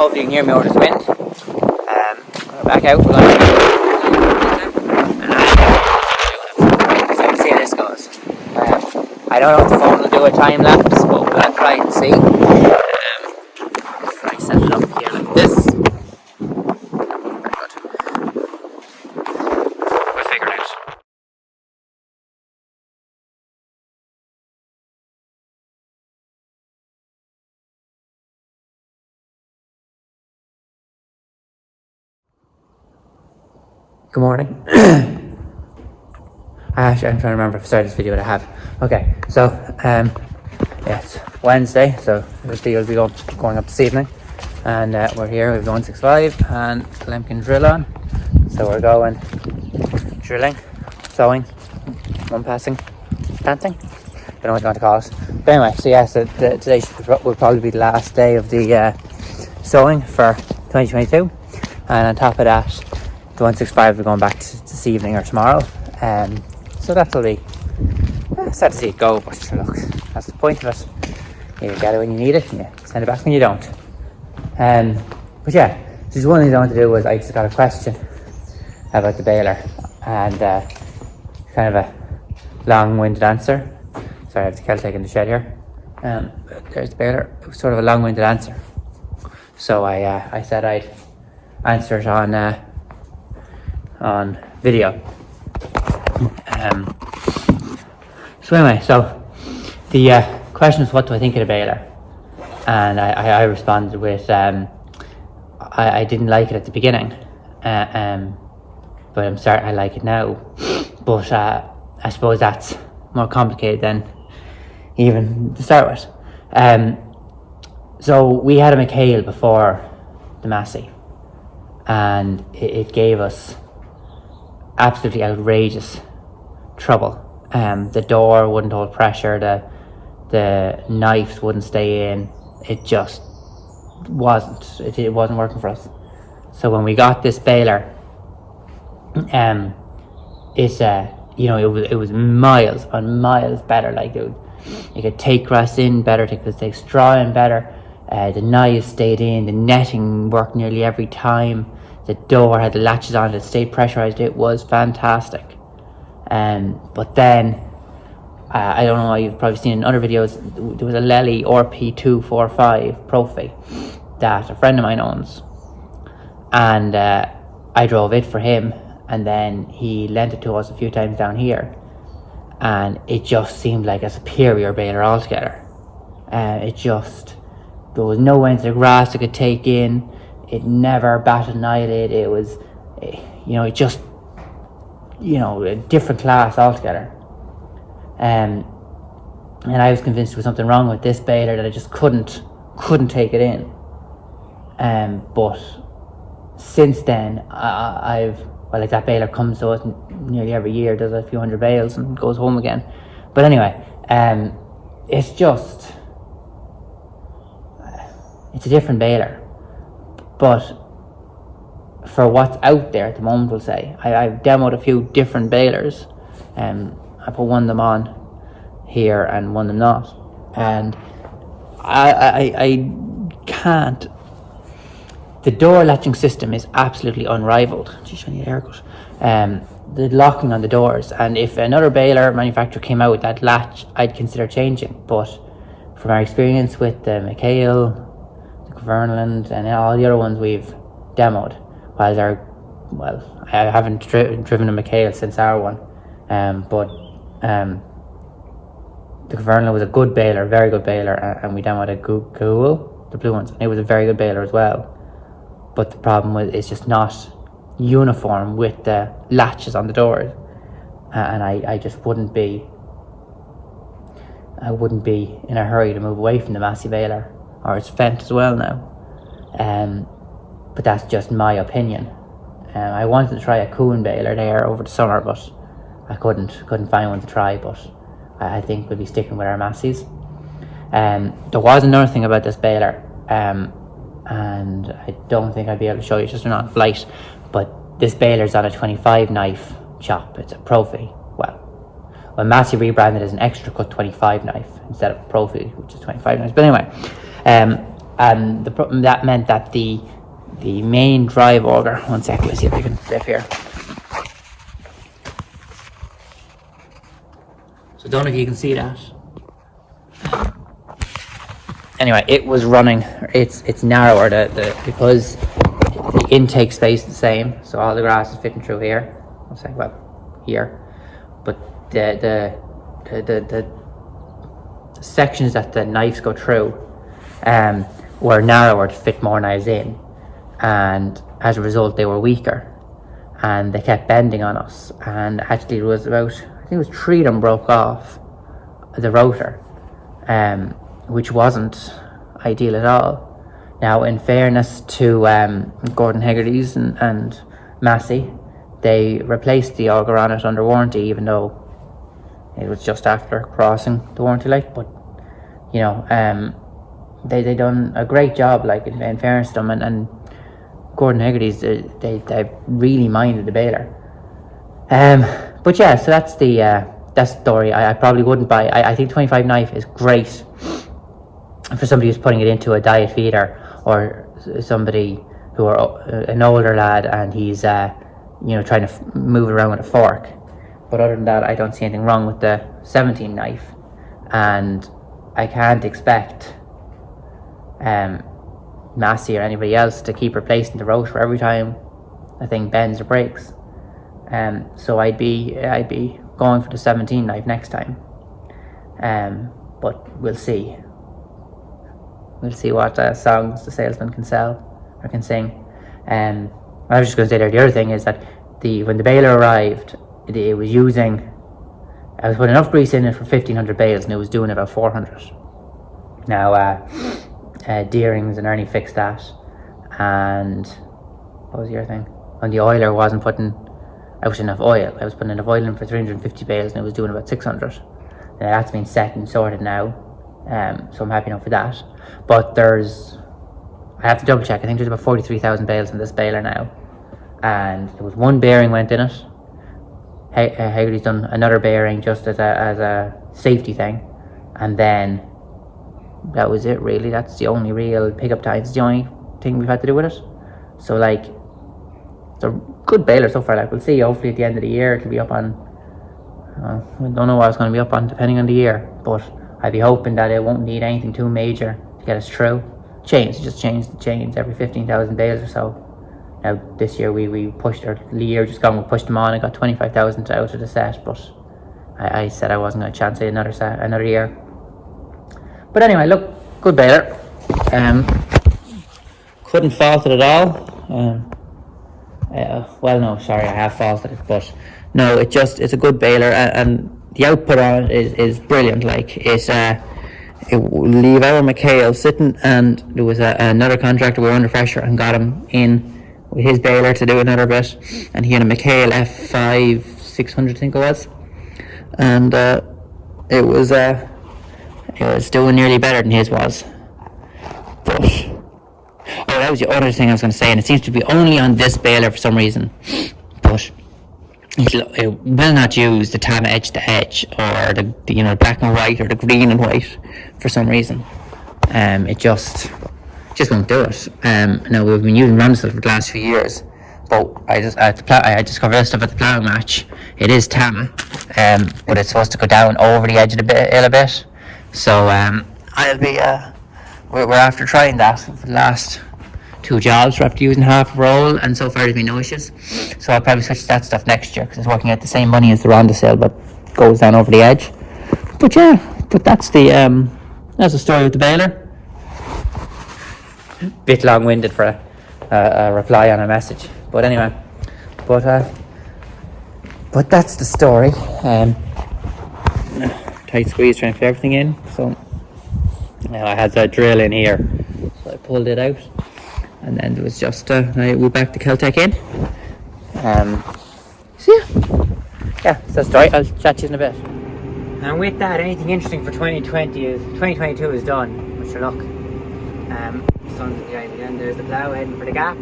Hopefully you can hear me over this wind. We're back out. We're going to see how this goes. I don't know if the phone will do a time lapse, but we'll try and see. Try and set it up here like this. Very good. We'll figure it out. Good morning. Actually, I'm trying to remember if I started this video, what I have. Okay, so it's Wednesday, so obviously we'll be going up this evening, and we're here. We have the 165 and Lemkin drill on, so we're going drilling, sewing, one passing, planting. Don't know what you want to call it. But anyway, so yeah, so today will probably be the last day of the sewing for 2022, and on top of that, the 165 we're going back to this evening or tomorrow. So that'll be sad to see it go, but sure, look, that's the point of it. You get it when you need it, and you send it back when you don't. But yeah, so just one thing I wanted to do was I just got a question about the baler, and kind of a long-winded answer. Sorry, I have the kettle taking the shed here. There's the baler. It was sort of a long-winded answer, so I said I'd answer it on video. So anyway, so the question is, what do I think of the baler? And I responded with I didn't like it at the beginning, but I'm starting I like it now. But I suppose that's more complicated than even to start with. So we had a McHale before the Massey, and it gave us absolutely outrageous trouble. The door wouldn't hold pressure, the knives wouldn't stay in. It just wasn't. It wasn't working for us. So when we got this baler, it was miles on miles better. Like you could take grass in better, you could take straw in better. The knives stayed in, the netting worked nearly every time. The door had the latches on it, it stayed pressurized. It was fantastic. But then, I don't know, you've probably seen in other videos, there was a Lely RP245 Profi that a friend of mine owns. And I drove it for him, and then he lent it to us a few times down here. And it just seemed like a superior baler altogether. There was no end to the grass it could take in. It never batted an eyelid. It was, a different class altogether. And I was convinced there was something wrong with this baler, that I just couldn't take it in. But since then, that baler comes to us nearly every year, does a few hundred bales and goes home again. But anyway, it's a different baler. But for what's out there at the moment, we'll say, I've demoed a few different balers. I put one of them on here and one of them not. And I can't. The door latching system is absolutely unrivaled. Geez, I need a haircut. The locking on the doors. And if another baler manufacturer came out with that latch, I'd consider changing. But from our experience with the McHale, Verneland, and all the other ones we've demoed, I haven't driven a McHale since our one, but the Verneland was a good baler, very good baler, and we demoed a Google, the blue ones, and it was a very good baler as well. But the problem was it's just not uniform with the latches on the doors, and I just wouldn't be in a hurry to move away from the Massey baler, or it's Fent as well now. But that's just my opinion. I wanted to try a Kuhn baler there over the summer, but I couldn't find one to try. But I think we'll be sticking with our Masseys. There was another thing about this baler, and I don't think I'd be able to show you, it's just not flight, but this baler's on a 25 knife chop. It's a Profi. Well, Massey rebranded as an extra cut 25 knife instead of Profi, which is 25 knives. But anyway, and that meant that the main drive auger, one sec, let's see if I can flip here. So don't know if you can see that. Anyway, it was running. It's narrower because the intake space is the same, so all the grass is fitting through here. One sec, well, here, but the sections that the knives go through were narrower to fit more knives in, and as a result they were weaker, and they kept bending on us, and actually it was about, I think it was 3 of them broke off the rotor, which wasn't ideal at all. Now, in fairness to Gordon Hegarty's and Massey, they replaced the auger on it under warranty, even though it was just after crossing the warranty light. But you know, they done a great job, like in fairness to them, and Gordon Hegarty's, they really minded the Baler. But yeah, so that's the story. I probably wouldn't buy. I think 25 knife is great for somebody who's putting it into a diet feeder, or somebody who are an older lad and he's you know, trying to move it around with a fork. But other than that, I don't see anything wrong with the 17 knife, and I can't expect Massey or anybody else to keep replacing the rotor every time a thing bends or breaks. So I'd be going for the 17 knife next time. But we'll see. We'll see what songs the salesman can sell or can sing. I was just going to say there, the other thing is that when the baler arrived, it was using, I was putting enough grease in it for 1,500 bales, and it was doing about 400. Now, Deerings and Ernie fixed that, and what was the other thing? And the oiler wasn't putting out enough oil. I was putting enough oil in for 350 bales, and it was doing about 600. Now, that's been set and sorted now, so I'm happy enough for that. But I have to double check, I think there's about 43,000 bales in this baler now, and there was one bearing went in it. Hegarty's done another bearing just as a safety thing, and then that was it really. That's the only real pickup time. It's the only thing we've had to do with it. So like, it's a good baler so far. Like, we'll see, hopefully at the end of the year it'll be up on, I don't know what it's going to be up on depending on the year, but I'd be hoping that it won't need anything too major to get us through. Just change the chains every 15,000 bales or so. Now this year we pushed, or the year just gone, we pushed them on and got 25,000 out of the set, but I said I wasn't going to chance it another year. But anyway, look, good baler. Couldn't fault it at all. Well, no, sorry, I have faulted it, but no, it's a good baler, and the output on it is brilliant. Like, it will leave our McHale sitting, and there was another contractor, we were under pressure and got him in with his baler to do another bit, and he had a McHale F5 600, I think it was, and it was doing nearly better than his was. But that was the other thing I was going to say, and it seems to be only on this baler for some reason, but it will not use the Tama edge to edge, or the black and white, or the green and white for some reason. It just won't do it. Now, we've been using Randstad for the last few years, but I discovered this stuff at the ploughing match. It is Tama, but it's supposed to go down over the edge of the bill a bit. So I'll be we're after trying that for the last 2 jobs. We're after using half a roll, and so far there's been no issues. So I'll probably switch to that stuff next year, because it's working out the same money as the Rondacil, but goes down over the edge. But yeah, that's the story with the baler. Bit long-winded for a reply on a message, but anyway, but that's the story. Tight squeeze trying to fit everything in. So now I had that drill in here, so I pulled it out, and then there was just I went back to Caltech in. So yeah, that's the story. I'll chat to you in a bit. And with that, anything interesting for 2022 is done. Wish you luck. Sun's behind me, and there's the plough heading for the gap.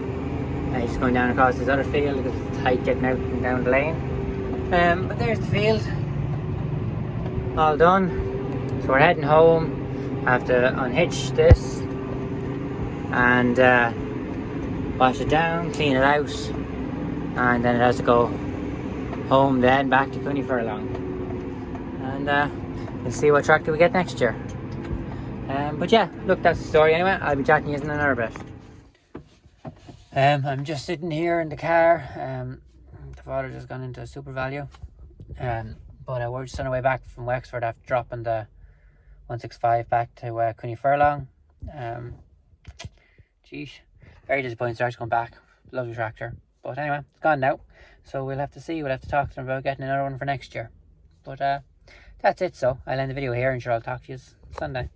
He's going down across this other field because it's tight getting out and down the lane. But there's the field, all done. So we're heading home. I have to unhitch this and wash it down, clean it out, and then it has to go home then back to Cooney Furlong. And we'll see what tractor we get next year. But yeah, look, that's the story anyway. I'll be chatting to you in another bit. I'm just sitting here in the car. The father just gone into Super Value. But we're just on our way back from Wexford after dropping the 165 back to Cooney Furlong. Geez, very disappointing start going back. Lovely tractor. But anyway, it's gone now. So we'll have to see. We'll have to talk to them about getting another one for next year. But that's it. So I'll end the video here and sure I'll talk to you Sunday.